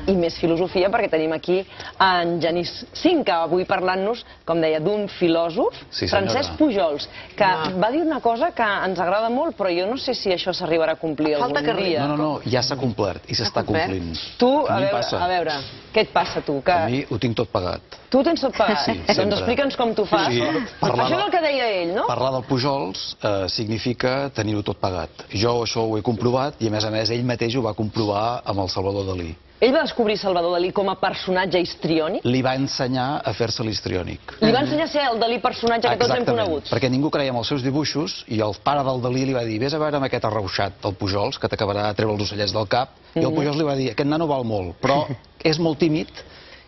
i més filosofia, perquè tenim aquí en Genís Cinca, avui parlant-nos, com deia, d'un filòsof, Francesc Pujols, que va dir una cosa que ens agrada molt, però jo no sé si això s'arribarà a complir algun dia. No, ja s'ha complert i s'està complint. Tu, a veure, què et passa tu? A mi ho tinc tot pagat. Tu tens tot pagat? Sí, sempre. Doncs explica'ns com t'ho fas. Això és el que deia ell, no? Parlar del Pujols significa tenir-ho tot pagat. Jo això ho he comprovat i, a més, ell mateix ho va comprovar amb el Salvador Dalí. Ell va descobrir Salvador Dalí com a personatge histriònic? Li va ensenyar a fer-se l'histriònic. Li va ensenyar a ser el Dalí personatge que tots hem conegut? Exactament, perquè ningú creia en els seus dibuixos i el pare del Dalí li va dir: vés a veure amb aquest arrauxat del Pujols, que t'acabarà a treure els ocellets del cap. I el Pujols li va dir: aquest nano val molt, però és molt tímid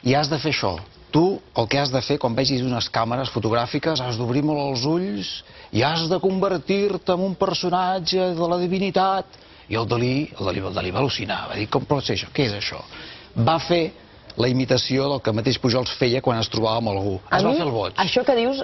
i has de fer això. Tu el que has de fer, quan vegis unes càmeres fotogràfiques, has d'obrir molt els ulls i has de convertir-te en un personatge de la divinitat. I el Dalí va al·lucinar, va dir: com pot ser això? Què és això? Va fer la imitació del que mateix Pujols feia quan es trobava amb algú. Es va fer el boig. Això que dius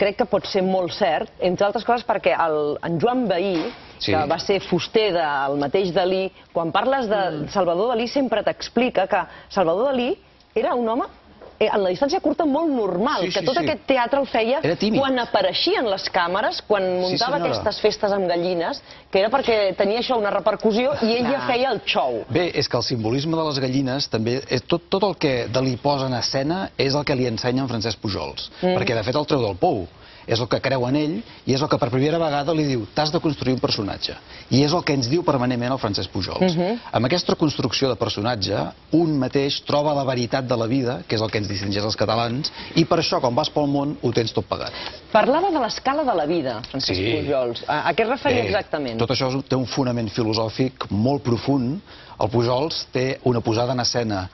crec que pot ser molt cert, entre altres coses perquè en Joan Bahí, que va ser fuster del mateix Dalí, quan parles de Salvador Dalí sempre t'explica que Salvador Dalí era un home en la distància curta molt normal, que tot aquest teatre el feia quan apareixien les càmeres, quan muntava aquestes festes amb gallines, que era perquè tenia això una repercussió i ell ja feia el xou. Bé, és que el simbolisme de les gallines també, tot el que Dalí posa en escena és el que li ensenya en Francesc Pujols, perquè de fet el treu del pou. És el que creu en ell i és el que per primera vegada li diu: t'has de construir un personatge. I és el que ens diu permanentment el Francesc Pujols. Amb aquesta construcció de personatge, un mateix troba la veritat de la vida, que és el que ens distingeix els catalans, i per això, quan vas pel món, ho tens tot pagat. Parlava de l'escala de la vida, Francesc Pujols. A què es referia exactament? Tot això té un fonament filosòfic molt profund. El Pujols té una posada en escena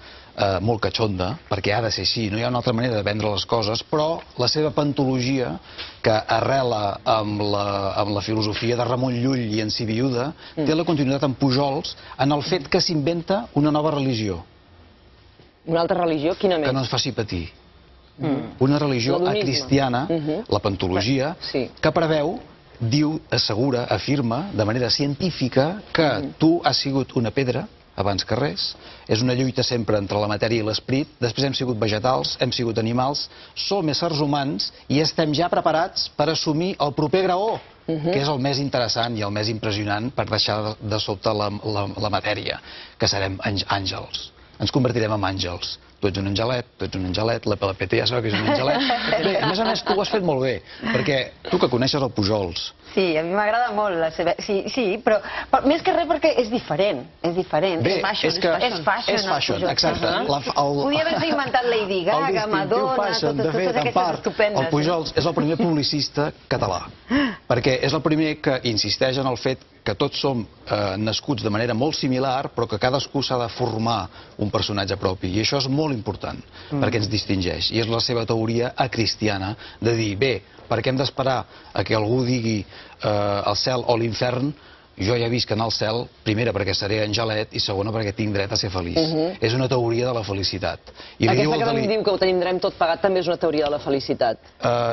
molt catxonda, perquè ha de ser així, no hi ha una altra manera de vendre les coses, però la seva pantologia, que arrela amb la filosofia de Ramon Llull i en Sibiuda, té la continuïtat en Pujols en el fet que s'inventa una nova religió. Una altra religió? Quina més? Que no ens faci patir. Una religió acristiana, la pantologia, que preveu, diu, assegura, afirma, de manera científica, que tu has sigut una pedra abans que res, és una lluita sempre entre la matèria i l'esperit, després hem sigut vegetals, hem sigut animals, som éssers humans i estem ja preparats per assumir el proper graó, que és el més interessant i el més impressionant per deixar de sobte la matèria, que serem àngels. Ens convertirem en àngels. Tu ets un angelet, la PT ja sabeu que és un angelet. Bé, a més, tu ho has fet molt bé, perquè tu que coneixes el Pujols... Sí, a mi m'agrada molt la seva... Sí, però més que res perquè és diferent. És diferent. Bé, és fashion, exacte. Podria haver-se inventat Lady Gaga, Madonna, totes aquestes estupendes. El Pujols és el primer publicista català, perquè és el primer que insisteix en el fet que tots som nascuts de manera molt similar, però que cadascú s'ha de formar un personatge propi. I això és molt important, perquè ens distingeix. I és la seva teoria acristiana de dir, bé, per què hem d'esperar a que algú digui el cel o l'infern? Jo ja visc anar al cel, primera perquè seré angelet i segona perquè tinc dret a ser feliç. És una teoria de la felicitat. Aquesta que vam dir que ho tindrem tot pagat també és una teoria de la felicitat.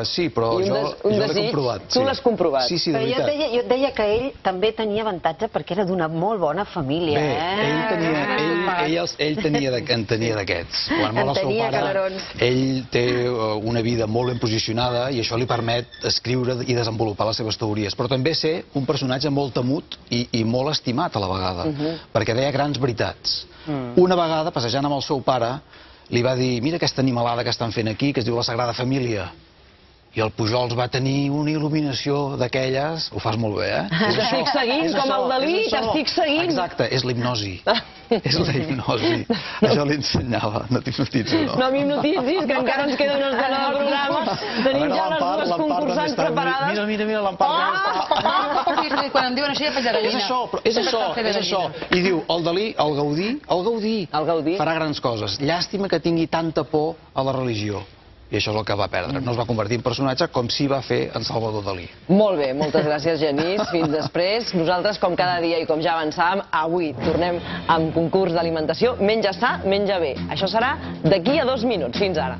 Sí, però jo l'he comprovat. Tu l'has comprovat. Sí, de veritat. Jo et deia que ell també tenia avantatge perquè era d'una molt bona família. Bé, ell en tenia d'aquests. Quan mor el seu pare, ell té una vida molt ben posicionada i això li permet escriure i desenvolupar les seves teories. Però també ser un personatge molt temut i molt estimat a la vegada, perquè deia grans veritats. Una vegada, passejant amb el seu pare, li va dir: mira aquesta animalada que estan fent aquí, que es diu la Sagrada Família. I el Pujols va tenir una il·luminació d'aquelles... Ho fas molt bé, eh? T'estic seguint, com el Dalí, t'estic seguint. Exacte, és la hipnosi. És la hipnosi. Això li ensenyava. No t'hipnotitzo, no? No m'hipnotitzis, que encara ens queda una estona del programa. Tenim ja les dues concursants preparades. Mira, l'Empar. Quan em diuen això ja faig de gallina. És això. I diu, el Dalí, el Gaudí, farà grans coses. Llàstima que tingui tanta por a la religió. I això és el que va perdre. No es va convertir en personatge com sí va fer en Salvador Dalí. Molt bé, moltes gràcies, Genís. Fins després. Nosaltres, com cada dia i com ja avançàvem, avui tornem amb concurs d'alimentació. Menja sa, menja bé. Això serà d'aquí a 2 minuts. Fins ara.